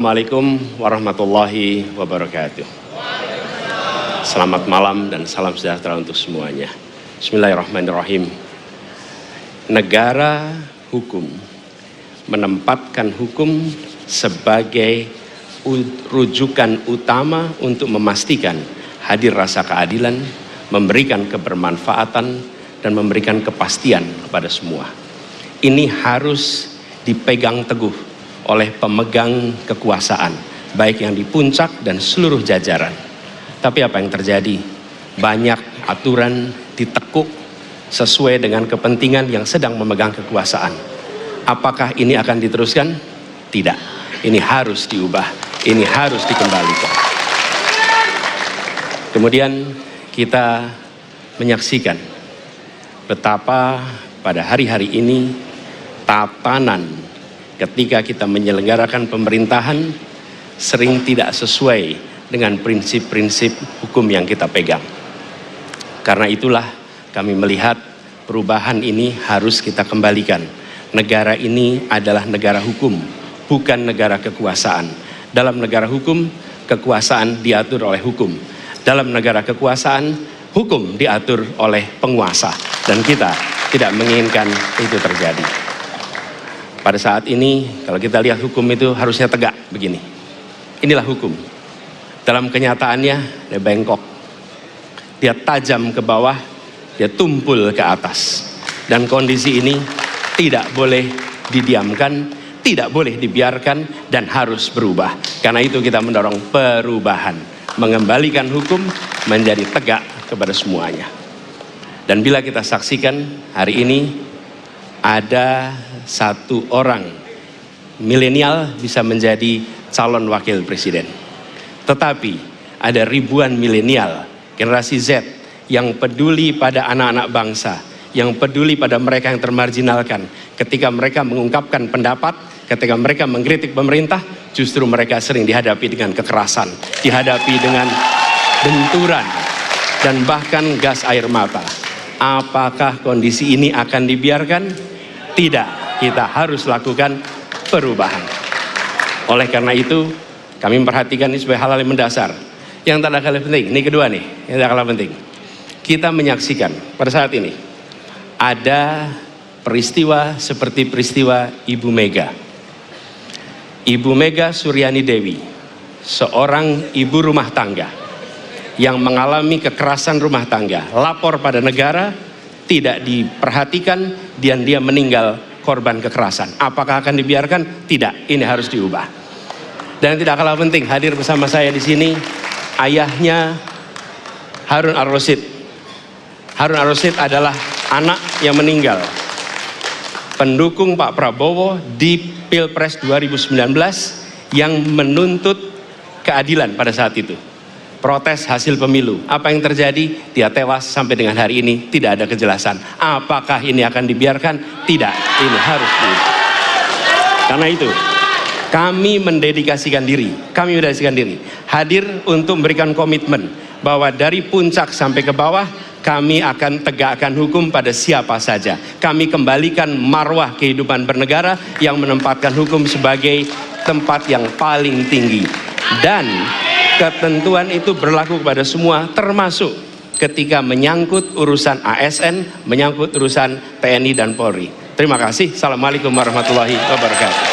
Assalamualaikum warahmatullahi wabarakatuh. Selamat malam dan salam sejahtera untuk semuanya. Bismillahirrahmanirrahim. Negara hukum menempatkan hukum sebagai rujukan utama untuk memastikan hadir rasa keadilan, memberikan kebermanfaatan, dan memberikan kepastian kepada semua. Ini harus dipegang teguh oleh pemegang kekuasaan, baik yang di puncak dan seluruh jajaran. Tapi apa yang terjadi? Banyak aturan ditekuk sesuai dengan kepentingan yang sedang memegang kekuasaan. Apakah ini akan diteruskan? Tidak. Ini harus diubah. Ini harus dikembalikan. Kemudian kita menyaksikan betapa pada hari-hari ini tatanan ketika kita menyelenggarakan pemerintahan sering tidak sesuai dengan prinsip-prinsip hukum yang kita pegang. Karena itulah kami melihat perubahan ini harus kita kembalikan. Negara ini adalah negara hukum, bukan negara kekuasaan. Dalam negara hukum, kekuasaan diatur oleh hukum. Dalam negara kekuasaan, hukum diatur oleh penguasa. Dan kita tidak menginginkan itu terjadi. Pada saat ini, kalau kita lihat hukum itu harusnya tegak begini. Inilah hukum. Dalam kenyataannya, dia bengkok. Dia tajam ke bawah, dia tumpul ke atas. Dan kondisi ini tidak boleh didiamkan, tidak boleh dibiarkan, dan harus berubah. Karena itu kita mendorong perubahan. Mengembalikan hukum menjadi tegak kepada semuanya. Dan bila kita saksikan hari ini, ada satu orang milenial bisa menjadi calon wakil presiden. Tetapi ada ribuan milenial, generasi Z yang peduli pada anak-anak bangsa, yang peduli pada mereka yang termarginalkan. Ketika mereka mengungkapkan pendapat, ketika mereka mengkritik pemerintah, justru mereka sering dihadapi dengan kekerasan, dihadapi dengan benturan, dan bahkan gas air mata. Apakah kondisi ini akan dibiarkan? Tidak, kita harus lakukan perubahan. Oleh karena itu, kami memperhatikan ini sebagai hal-hal yang mendasar. Yang tak kalah penting, ini kedua nih, yang tak kalah penting. Kita menyaksikan pada saat ini, ada peristiwa seperti peristiwa Ibu Mega. Ibu Mega Suryani Dewi, seorang ibu rumah tangga yang mengalami kekerasan rumah tangga, lapor pada negara, tidak diperhatikan, dan dia meninggal korban kekerasan. Apakah akan dibiarkan? Tidak, ini harus diubah. Dan tidak kalah penting, hadir bersama saya di sini ayahnya Harun Ar-Rasyid. Harun Ar-Rasyid adalah anak yang meninggal, pendukung Pak Prabowo di Pilpres 2019 yang menuntut keadilan pada saat itu. Protes hasil pemilu. Apa yang terjadi? Dia tewas sampai dengan hari ini tidak ada kejelasan. Apakah ini akan dibiarkan? Tidak. Ini harus diubah. Karena itu, kami mendedikasikan diri. Hadir untuk memberikan komitmen bahwa dari puncak sampai ke bawah, kami akan tegakkan hukum pada siapa saja. Kami kembalikan marwah kehidupan bernegara yang menempatkan hukum sebagai tempat yang paling tinggi. Dan ketentuan itu berlaku kepada semua, termasuk ketika menyangkut urusan ASN, menyangkut urusan TNI dan Polri. Terima kasih. Assalamualaikum warahmatullahi wabarakatuh.